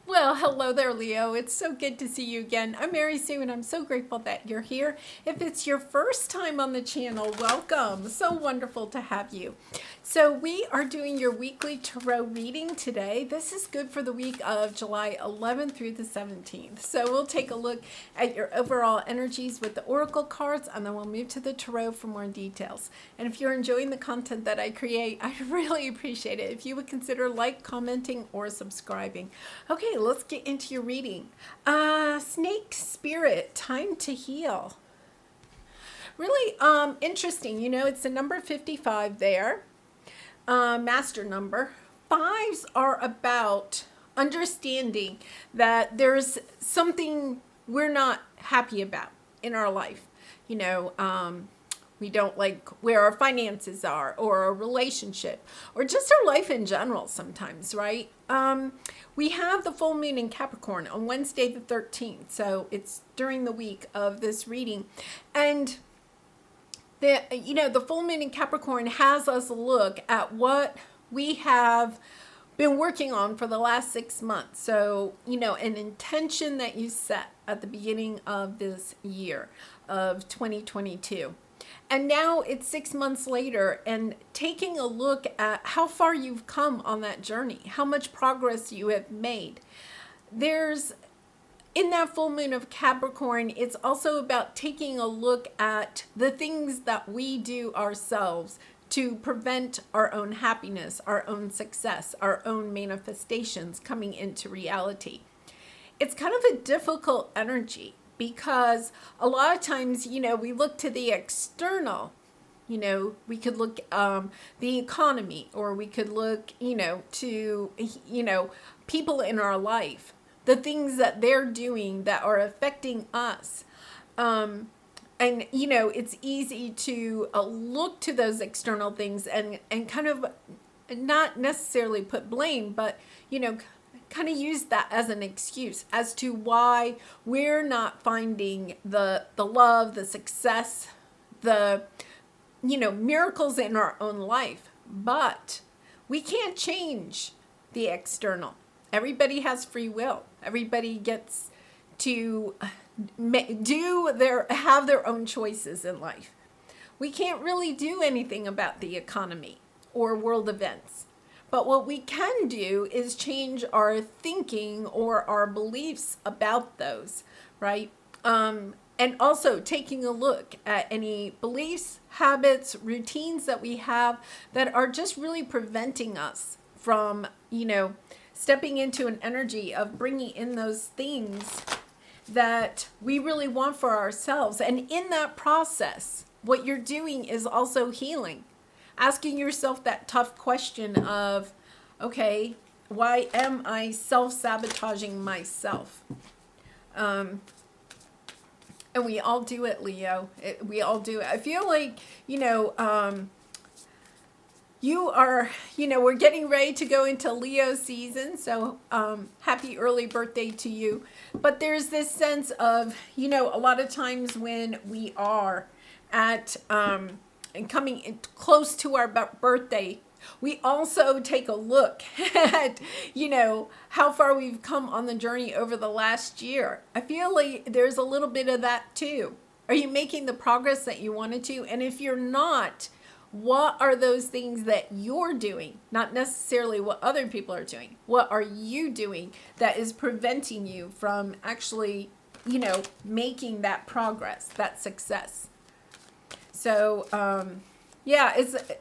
Well, hello there, Leo. It's so good to see you again. I'm Mary Sue, and I'm so grateful that you're here. If it's your first time on the channel, welcome. So wonderful to have you. So we are doing your weekly tarot reading today. This is good for the week of July 11th through the 17th. So we'll take a look at your overall energies with the oracle cards, and then we'll move to the tarot for more details. And if you're enjoying the content that I create, I really appreciate it if you would consider commenting, or subscribing. Okay, let's get into your reading. Snake Spirit, time to heal. Really interesting. You know, it's the number 55 there. Master number. Fives are about understanding that there's something we're not happy about in our life. You know, we don't like where our finances are, or a relationship, or just our life in general sometimes, right? We have the full moon in Capricorn on Wednesday the 13th, so it's during the week of this reading. And the full moon in Capricorn has us look at what we have been working on for the last 6 months. So, an intention that you set at the beginning of this year of 2022. And now it's 6 months later, and taking a look at how far you've come on that journey, how much progress you have made. In that full moon of Capricorn, it's also about taking a look at the things that we do ourselves to prevent our own happiness, our own success, our own manifestations coming into reality. It's kind of a difficult energy because a lot of times, we look to the external. We could look the economy, or we could look, to, people in our life, the things that they're doing that are affecting us. And, it's easy to look to those external things and kind of not necessarily put blame, but, kind of use that as an excuse as to why we're not finding the love, the success, the, miracles in our own life. But we can't change the external. Everybody has free will. Everybody gets to have their own choices in life. We can't really do anything about the economy or world events. But what we can do is change our thinking or our beliefs about those, right? And also taking a look at any beliefs, habits, routines that we have that are just really preventing us from, stepping into an energy of bringing in those things that we really want for ourselves. And in that process, what you're doing is also healing. Asking yourself that tough question of, okay, why am I self-sabotaging myself? And we all do it, Leo. We all do it. I feel like, you are, we're getting ready to go into Leo season. So happy early birthday to you. But there's this sense of, a lot of times when we are at and coming in close to our birthday, we also take a look at, how far we've come on the journey over the last year. I feel like there's a little bit of that too. Are you making the progress that you wanted to? And if you're not, what are those things that you're doing? Not necessarily what other people are doing. What are you doing that is preventing you from actually, making that progress, that success? So, yeah,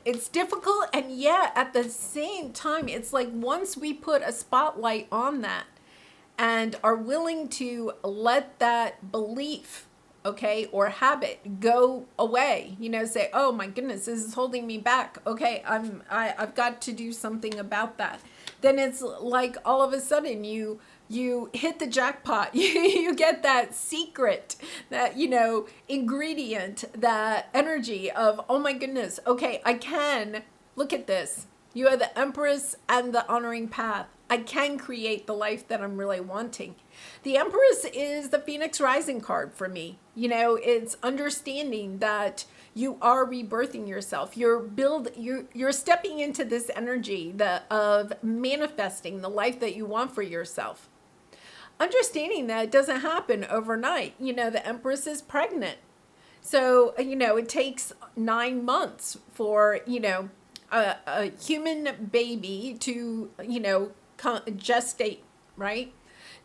it's difficult, and yet at the same time, it's like once we put a spotlight on that and are willing to let that belief, okay, or habit go away, say, oh my goodness, this is holding me back. Okay, I've got to do something about that. Then it's like all of a sudden you hit the jackpot. You get that secret, that, ingredient, that energy of, oh my goodness, okay, I can, look at this. You are the Empress and the honoring path. I can create the life that I'm really wanting. The Empress is the Phoenix Rising card for me. It's understanding that you are rebirthing yourself. You're stepping into this energy of manifesting the life that you want for yourself. understanding that it doesn't happen overnight. The Empress is pregnant. So, it takes 9 months for, a human baby to, gestate, right?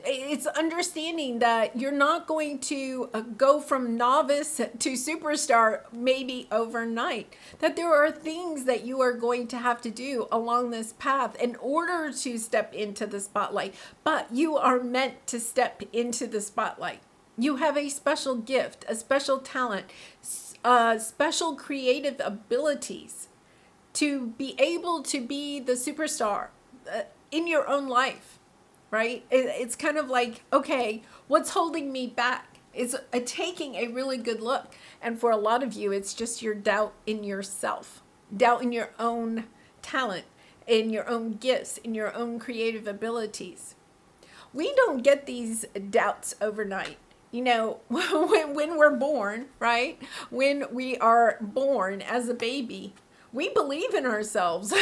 It's understanding that you're not going to go from novice to superstar maybe overnight, that there are things that you are going to have to do along this path in order to step into the spotlight, but you are meant to step into the spotlight. You have a special gift, a special talent, special creative abilities to be able to be the superstar in your own life. Right? It's kind of like, okay, what's holding me back? It's taking a really good look. And for a lot of you, it's just your doubt in yourself, doubt in your own talent, in your own gifts, in your own creative abilities. We don't get these doubts overnight. When we're born, right? When we are born as a baby, we believe in ourselves.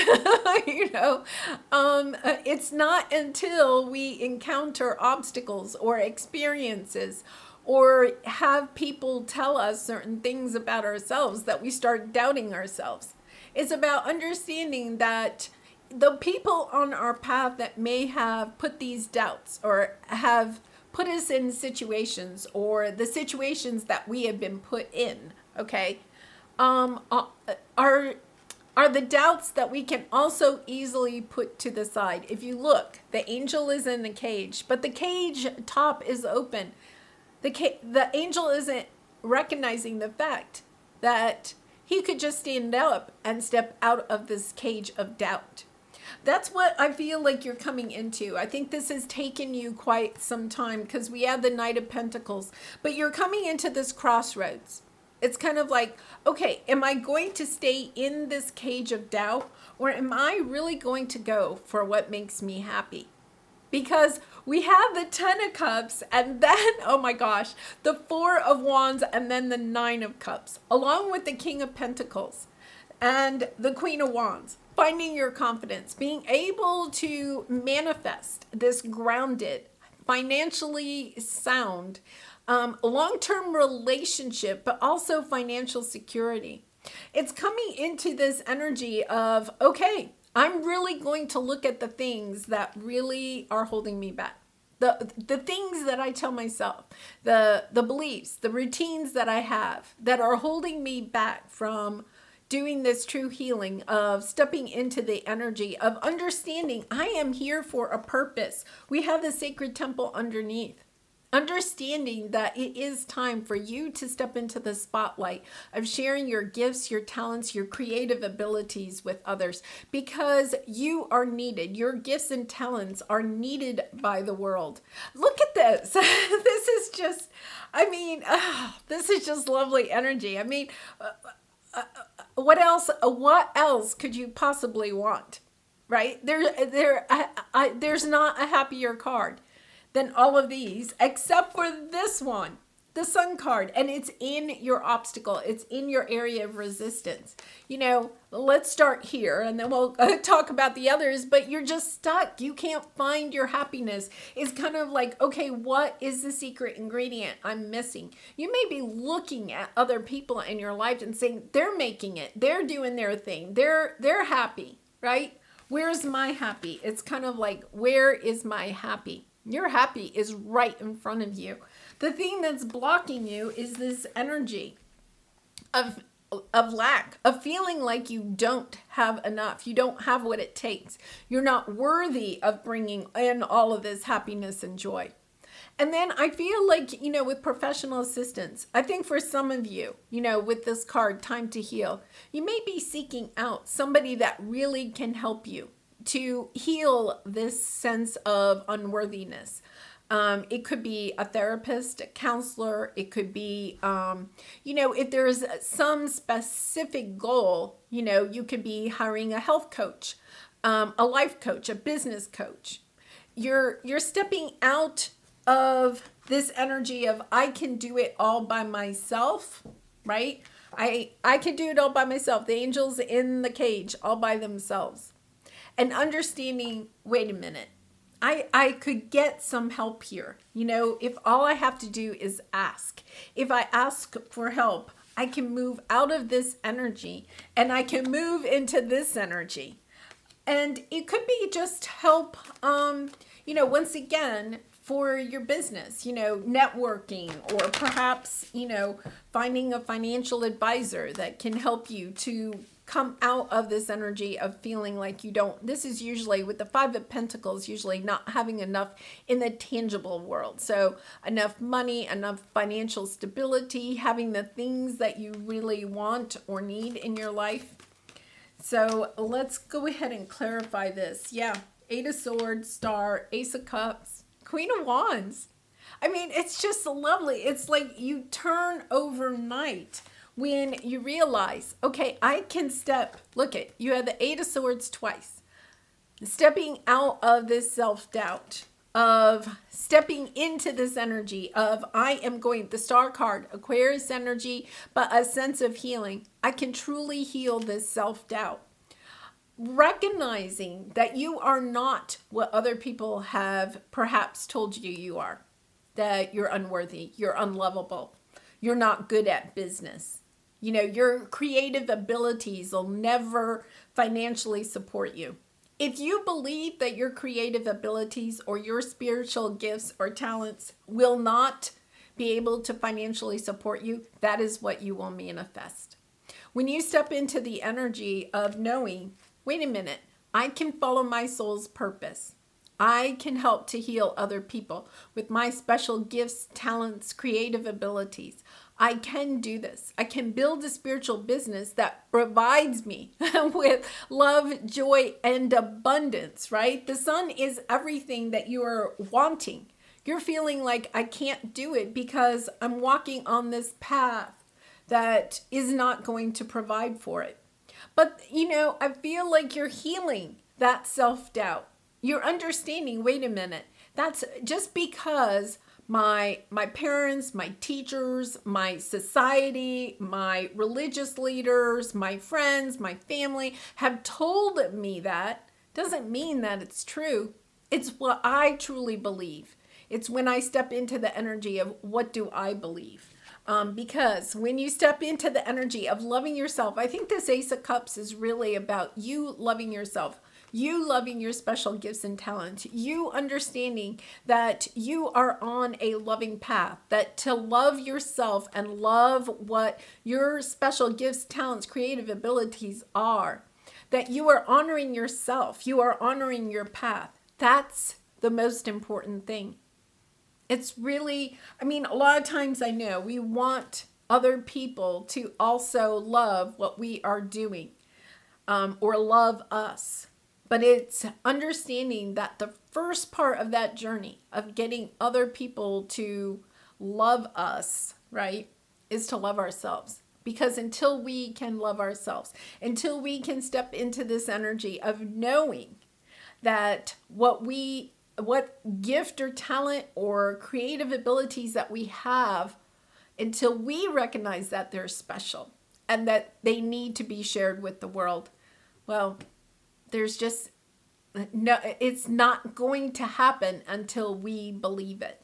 It's not until we encounter obstacles or experiences or have people tell us certain things about ourselves that we start doubting ourselves. It's about understanding that the people on our path that may have put these doubts or have put us in situations, or the situations that we have been put in, okay, are the doubts that we can also easily put to the side. If you look, the angel is in the cage, but the cage top is open. The angel isn't recognizing the fact that he could just stand up and step out of this cage of doubt. That's what I feel like you're coming into. I think this has taken you quite some time because we have the Knight of Pentacles, but you're coming into this crossroads. It's kind of like, okay, am I going to stay in this cage of doubt, or am I really going to go for what makes me happy? Because we have the 10 of Cups and then, oh my gosh, the 4 of Wands and then the 9 of Cups, along with the King of Pentacles and the Queen of Wands. Finding your confidence, being able to manifest this grounded, financially sound, long-term relationship, but also financial security. It's coming into this energy of, okay, I'm really going to look at the things that really are holding me back. The things that I tell myself, the beliefs, the routines that I have that are holding me back from doing this true healing, of stepping into the energy of understanding I am here for a purpose. We have the sacred temple underneath. Understanding that it is time for you to step into the spotlight of sharing your gifts, your talents, your creative abilities with others, because you are needed. Your gifts and talents are needed by the world. Look at this. This is just, this is just lovely energy. What else could you possibly want, right? There's not a happier card than all of these, except for this one, the Sun card, and it's in your obstacle. It's in your area of resistance. Let's start here, and then we'll talk about the others, but you're just stuck. You can't find your happiness. It's kind of like, okay, what is the secret ingredient I'm missing? You may be looking at other people in your life and saying, they're making it. They're doing their thing. They're happy, right? Where's my happy? It's kind of like, where is my happy? Your happy is right in front of you. The thing that's blocking you is this energy of lack, of feeling like you don't have enough. You don't have what it takes. You're not worthy of bringing in all of this happiness and joy. And then I feel like, with professional assistance, I think for some of you, with this card, Time to Heal, you may be seeking out somebody that really can help you to heal this sense of unworthiness. It could be a therapist, a counselor. It could be, if there's some specific goal, you could be hiring a health coach, a life coach, a business coach. You're stepping out of this energy of, I can do it all by myself, right? I can do it all by myself. The angels in the cage all by themselves. And understanding, wait a minute, I could get some help here. If all I have to do is ask. If I ask for help, I can move out of this energy and I can move into this energy. And it could be just help, once again, for your business, networking, or perhaps, finding a financial advisor that can help you to come out of this energy of feeling like you don't. This is usually with the Five of Pentacles, usually not having enough in the tangible world. So enough money, enough financial stability, having the things that you really want or need in your life. So let's go ahead and clarify this. Yeah, Eight of Swords, Star, Ace of Cups, Queen of Wands. I mean, it's just lovely. It's like you turn overnight when you realize, okay, I can step. Look at, you had the Eight of Swords twice. Stepping out of this self-doubt, of stepping into this energy of I am going, the Star card, Aquarius energy, but a sense of healing. I can truly heal this self-doubt. Recognizing that you are not what other people have perhaps told you you are. That you're unworthy, you're unlovable, you're not good at business. Your creative abilities will never financially support you. If you believe that your creative abilities or your spiritual gifts or talents will not be able to financially support you, that is what you will manifest. When you step into the energy of knowing, wait a minute, I can follow my soul's purpose. I can help to heal other people with my special gifts, talents, creative abilities. I can do this. I can build a spiritual business that provides me with love, joy, and abundance, right? The sun is everything that you are wanting. You're feeling like I can't do it because I'm walking on this path that is not going to provide for it. But, I feel like you're healing that self-doubt. You're understanding, wait a minute, that's just because my parents, my teachers, my society, my religious leaders, my friends, my family have told me that doesn't mean that it's true. It's what I truly believe. It's when I step into the energy of what do I believe. Because when you step into the energy of loving yourself, I think this Ace of Cups is really about you loving yourself. You loving your special gifts and talents, you understanding that you are on a loving path, that to love yourself and love what your special gifts, talents, creative abilities are, that you are honoring yourself, you are honoring your path. That's the most important thing. It's really, a lot of times I know we want other people to also love what we are doing or love us. But it's understanding that the first part of that journey of getting other people to love us, right, is to love ourselves. Because until we can love ourselves, until we can step into this energy of knowing that what gift or talent or creative abilities that we have, until we recognize that they're special and that they need to be shared with the world, well, there's just no, it's not going to happen until we believe it.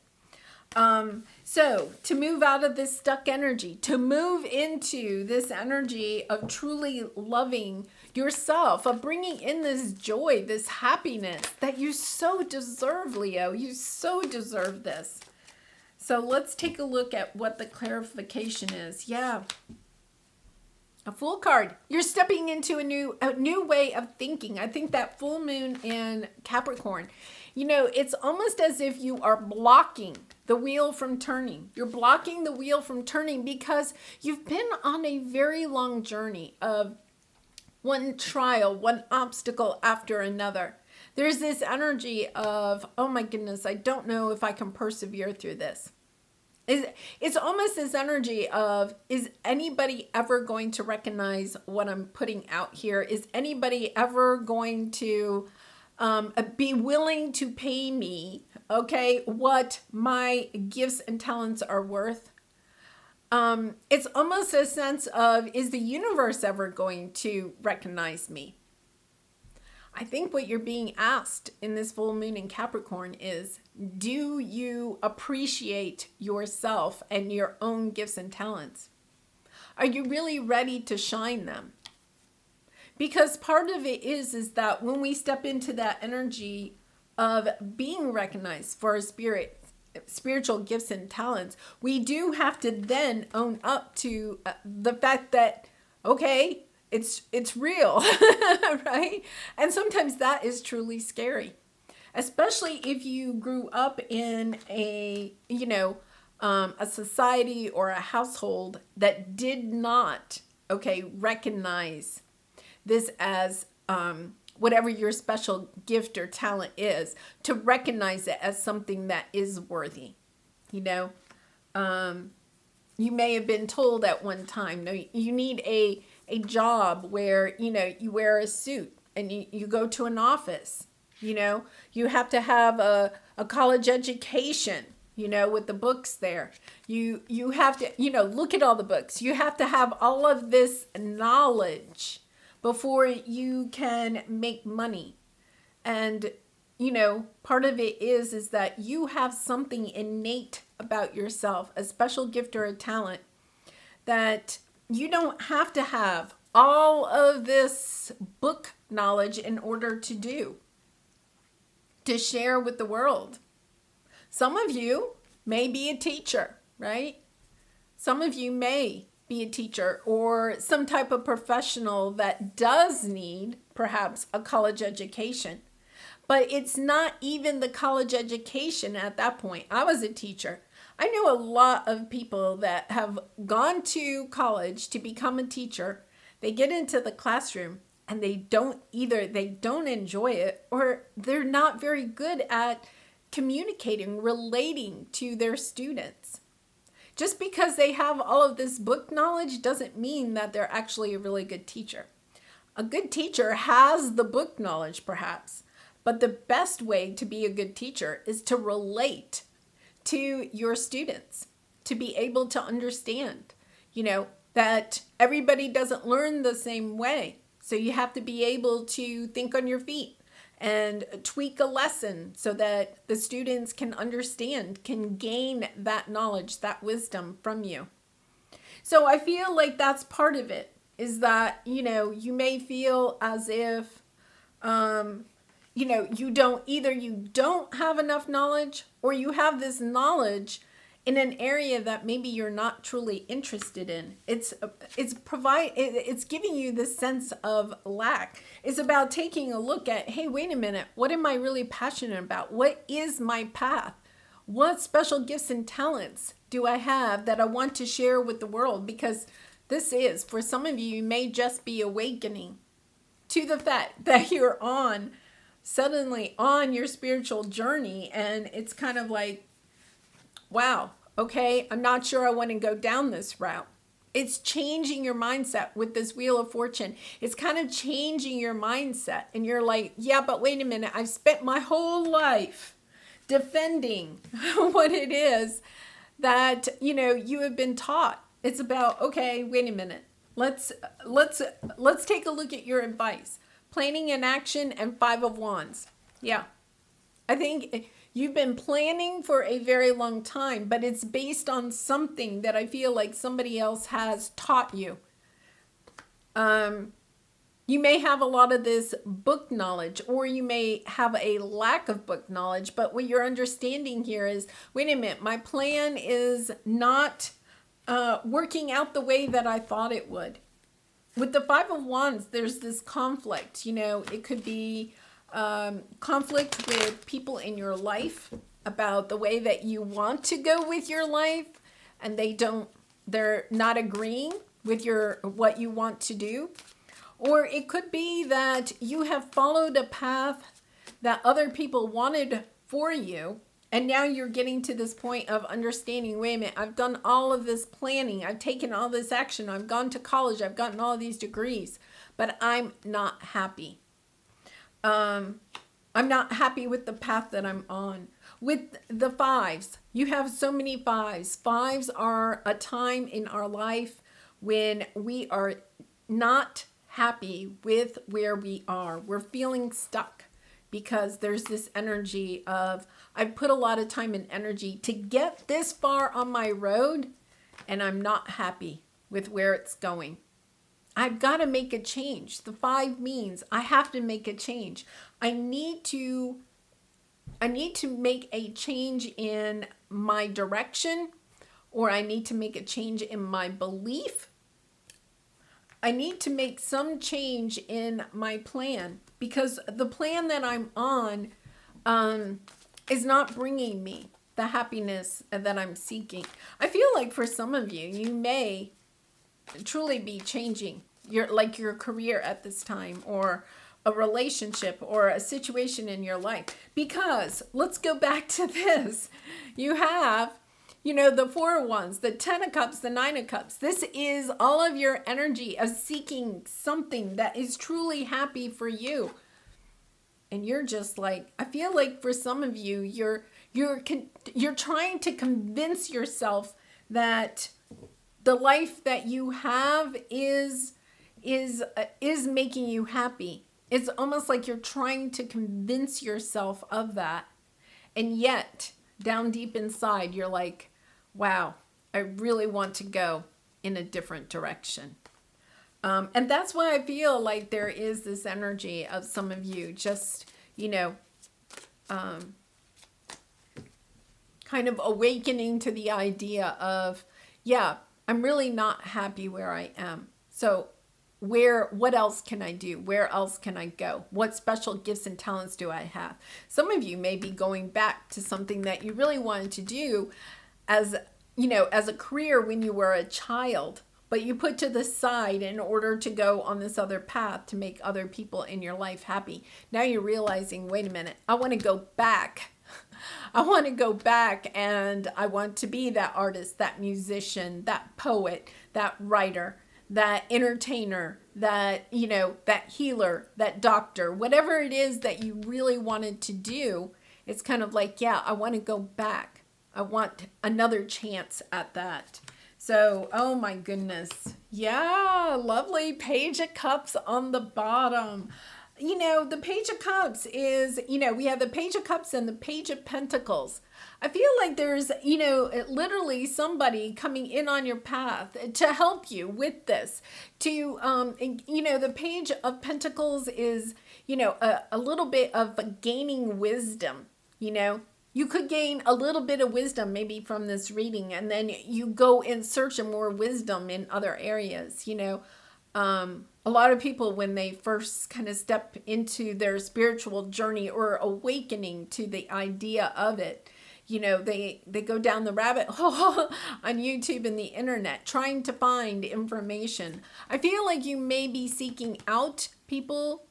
So to move out of this stuck energy, to move into this energy of truly loving yourself, of bringing in this joy, this happiness that you so deserve, Leo. You so deserve this. So let's take a look at what the clarification is. Yeah. A Fool card. You're stepping into a new way of thinking. I think that full moon in Capricorn, it's almost as if you are blocking the wheel from turning. You're blocking the wheel from turning because you've been on a very long journey of one trial, one obstacle after another. There's this energy of, oh my goodness, I don't know if I can persevere through this. It's almost this energy of, is anybody ever going to recognize what I'm putting out here? Is anybody ever going to be willing to pay me, okay, what my gifts and talents are worth? It's almost a sense of, is the universe ever going to recognize me? I think what you're being asked in this full moon in Capricorn is, do you appreciate yourself and your own gifts and talents? Are you really ready to shine them? Because part of it is that when we step into that energy of being recognized for our spiritual gifts and talents, we do have to then own up to the fact that, okay, it's real, right? And sometimes that is truly scary, especially if you grew up in a society or a household that did not, recognize this as whatever your special gift or talent is, to recognize it as something that is worthy. You may have been told at one time, no, you need a job where, you wear a suit and you go to an office. You have to have a college education, with the books there. You have to, look at all the books. You have to have all of this knowledge before you can make money. And, part of it is that you have something innate about yourself, a special gift or a talent, that you don't have to have all of this book knowledge in order to share with the world. Some of you may be a teacher, right? Some of you may be a teacher or some type of professional that does need perhaps a college education. But it's not even the college education at that point. I was a teacher. I know a lot of people that have gone to college to become a teacher. They get into the classroom and they don't enjoy it, or they're not very good at communicating, relating to their students. Just because they have all of this book knowledge doesn't mean that they're actually a really good teacher. A good teacher has the book knowledge perhaps, but the best way to be a good teacher is to relate to your students, to be able to understand, that everybody doesn't learn the same way. So you have to be able to think on your feet and tweak a lesson so that the students can understand, can gain that knowledge, that wisdom from you. So I feel like that's part of it, is that, you may feel as if, you don't have enough knowledge, or you have this knowledge in an area that maybe you're not truly interested in. It's giving you this sense of lack. It's about taking a look at, hey, wait a minute, what am I really passionate about? What is my path? What special gifts and talents do I have that I want to share with the world? Because this is, for some of you, you may just be awakening to the fact that you're suddenly on your spiritual journey, and it's kind of like, wow, okay, I'm not sure I want to go down this route. It's changing your mindset with this Wheel of Fortune. It's kind of changing your mindset. And you're like, yeah, but wait a minute. I've spent my whole life defending what it is that, you have been taught. It's about, okay, wait a minute. Let's take a look at your advice. Planning in action and 5 of Wands. Yeah. I think you've been planning for a very long time, but it's based on something that I feel like somebody else has taught you. You may have a lot of this book knowledge, or you may have a lack of book knowledge, but what you're understanding here is, wait a minute, my plan is not working out the way that I thought it would. With the 5 of Wands, there's this conflict. It could be conflict with people in your life about the way that you want to go with your life, and they're not agreeing with what you want to do. Or it could be that you have followed a path that other people wanted for you, and now you're getting to this point of understanding, wait a minute, I've done all of this planning, I've taken all this action, I've gone to college, I've gotten all of these degrees, but I'm not happy. I'm not happy with the path that I'm on. With the 5s, you have so many 5s. 5s are a time in our life when we are not happy with where we are. We're feeling stuck because there's this energy of, I've put a lot of time and energy to get this far on my road, and I'm not happy with where it's going. I've got to make a change. The 5 means I have to make a change. I need to make a change in my direction, or I need to make a change in my belief. I need to make some change in my plan, because the plan that I'm on is not bringing me the happiness that I'm seeking. I feel like for some of you, you may truly be changing your career at this time, or a relationship, or a situation in your life. Because let's go back to this. You have, the 4 of Wands, the 10 of Cups, the 9 of Cups. This is all of your energy of seeking something that is truly happy for you. And you're just like, I feel like for some of you, you're trying to convince yourself that the life that you have is making you happy. It's almost like you're trying to convince yourself of that. And yet, down deep inside, you're like, wow, I really want to go in a different direction. And that's why I feel like there is this energy of some of you just, kind of awakening to the idea of, yeah, I'm really not happy where I am. So what else can I do? Where else can I go? What special gifts and talents do I have? Some of you may be going back to something that you really wanted to do as a career when you were a child, but you put to the side in order to go on this other path to make other people in your life happy. Now you're realizing, wait a minute, I want to go back. I want to go back, and I want to be that artist, that musician, that poet, that writer, that entertainer, that healer, that doctor, whatever it is that you really wanted to do. It's kind of like, yeah, I want to go back. I want another chance at that. So, oh my goodness. Yeah, lovely Page of Cups on the bottom. The Page of Cups is, we have the Page of Cups and the Page of Pentacles. I feel like there's, literally somebody coming in on your path to help you with this. The Page of Pentacles is, a little bit of gaining wisdom, You could gain a little bit of wisdom maybe from this reading, and then you go in search of more wisdom in other areas, A lot of people, when they first kind of step into their spiritual journey or awakening to the idea of it, they go down the rabbit hole on YouTube and the internet trying to find information. I feel like you may be seeking out people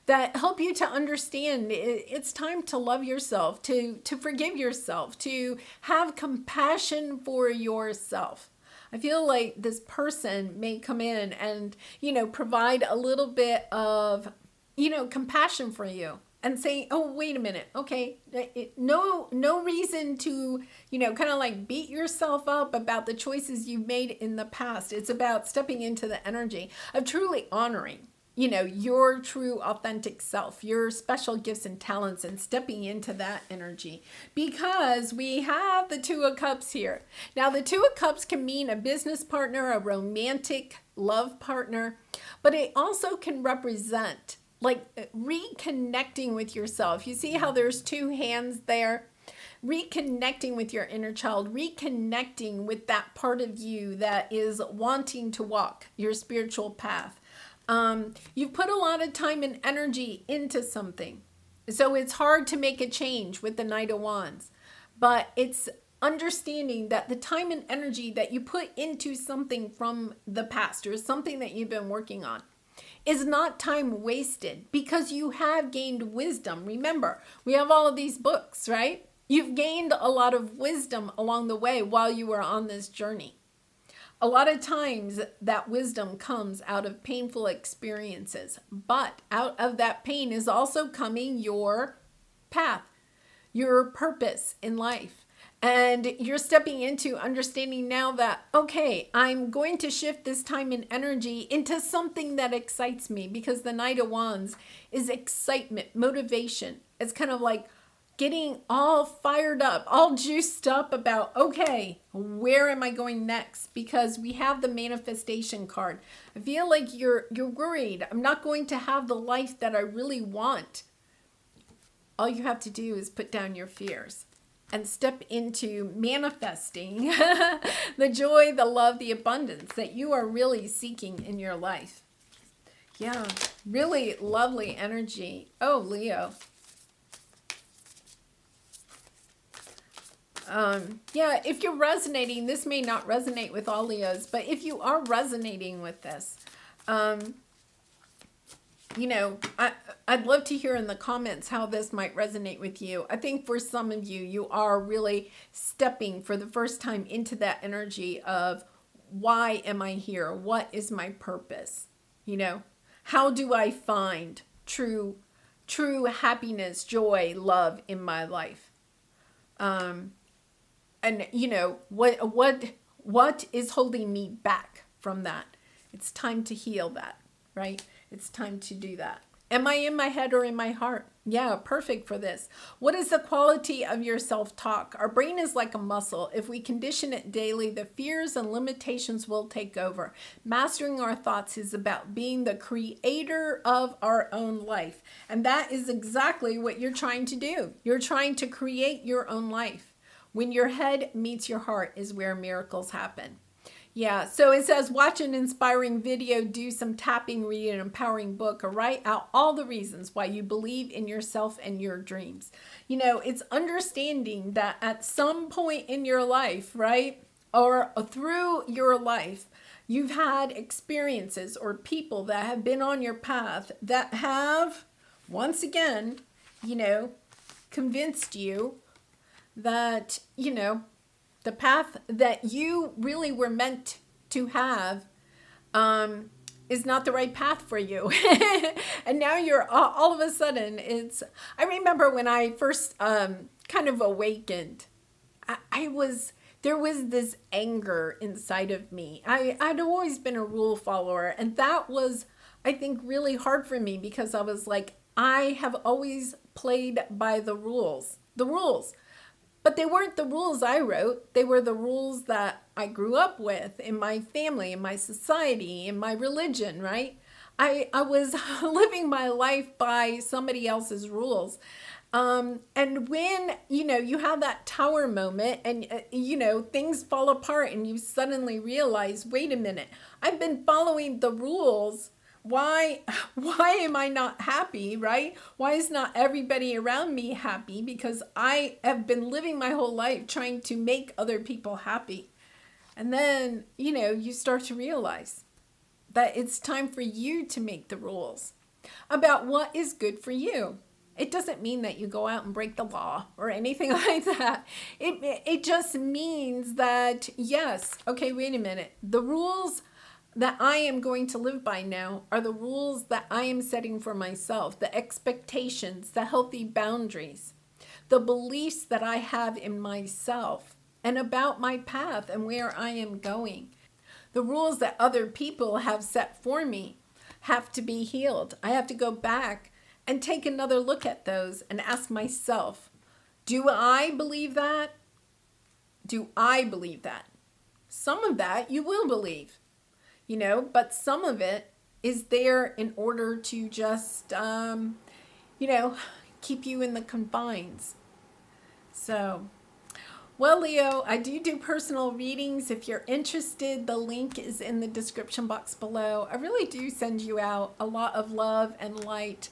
that help you to understand it's time to love yourself, to forgive yourself, to have compassion for yourself. I feel like this person may come in and, provide a little bit of, compassion for you and say, oh, wait a minute. Okay. No reason to, kind of like beat yourself up about the choices you've made in the past. It's about stepping into the energy of truly honoring, your true authentic self, your special gifts and talents, and stepping into that energy, because we have the 2 of Cups here. Now, the 2 of Cups can mean a business partner, a romantic love partner, but it also can represent like reconnecting with yourself. You see how there's 2 hands there? Reconnecting with your inner child, reconnecting with that part of you that is wanting to walk your spiritual path. You've put a lot of time and energy into something. So it's hard to make a change with the Knight of Wands. But it's understanding that the time and energy that you put into something from the past, or something that you've been working on, is not time wasted, because you have gained wisdom. Remember, we have all of these books, right? You've gained a lot of wisdom along the way while you were on this journey. A lot of times that wisdom comes out of painful experiences, but out of that pain is also coming your path, your purpose in life. And you're stepping into understanding now that, okay, I'm going to shift this time and energy into something that excites me, because the Knight of Wands is excitement, motivation. It's kind of like getting all fired up, all juiced up about, okay, where am I going next? Because we have the manifestation card. I feel like you're worried. I'm not going to have the life that I really want. All you have to do is put down your fears and step into manifesting the joy, the love, the abundance that you are really seeking in your life. Yeah, really lovely energy. Oh, Leo. Yeah, if you're resonating, this may not resonate with all Leos, but if you are resonating with this, you know, I'd love to hear in the comments how this might resonate with you. I think for some of you, you are really stepping for the first time into that energy of, why am I here? What is my purpose? You know, how do I find true happiness, joy, love in my life? And you know, what is holding me back from that? It's time to heal that, right? It's time to do that. Am I in my head or in my heart? Yeah, perfect for this. What is the quality of your self-talk? Our brain is like a muscle. If we condition it daily, the fears and limitations will take over. Mastering our thoughts is about being the creator of our own life. And that is exactly what you're trying to do. You're trying to create your own life. When your head meets your heart is where miracles happen. Yeah, so it says, watch an inspiring video, do some tapping, read an empowering book, or write out all the reasons why you believe in yourself and your dreams. You know, it's understanding that at some point in your life, right, or through your life, you've had experiences or people that have been on your path that have, once again, you know, convinced you that, you know, the path that you really were meant to have is not the right path for you. And now you're all of a sudden, I remember when I first kind of awakened, there was this anger inside of me. I'd always been a rule follower, and that was, I think, really hard for me, because I was like, I have always played by the rules. But they weren't the rules I wrote. They were the rules that I grew up with in my family, in my society, in my religion, right? I was living my life by somebody else's rules. And when, you know, you have that tower moment and, you know, things fall apart and you suddenly realize, wait a minute, I've been following the rules. Why am I not happy, right? Why is not everybody around me happy? Because I have been living my whole life trying to make other people happy. And then, you know, you start to realize that it's time for you to make the rules about what is good for you. It doesn't mean that you go out and break the law or anything like that. It just means that, yes, okay, wait a minute. The rules that I am going to live by now are the rules that I am setting for myself, the expectations, the healthy boundaries, the beliefs that I have in myself and about my path and where I am going. The rules that other people have set for me have to be healed. I have to go back and take another look at those and ask myself, do I believe that? Do I believe that? Some of that you will believe. You know, but some of it is there in order to just, you know, keep you in the confines. So, well, Leo, I do personal readings. If you're interested, the link is in the description box below. I really do send you out a lot of love and light.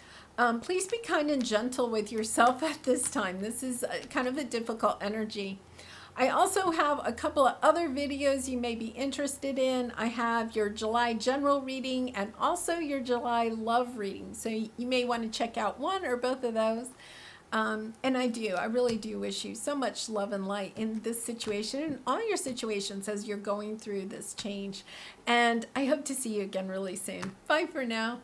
Please be kind and gentle with yourself at this time. This is kind of a difficult energy. I also have a couple of other videos you may be interested in. I have your July general reading and also your July love reading. So you may want to check out one or both of those. And I really do wish you so much love and light in this situation and all your situations as you're going through this change. And I hope to see you again really soon. Bye for now.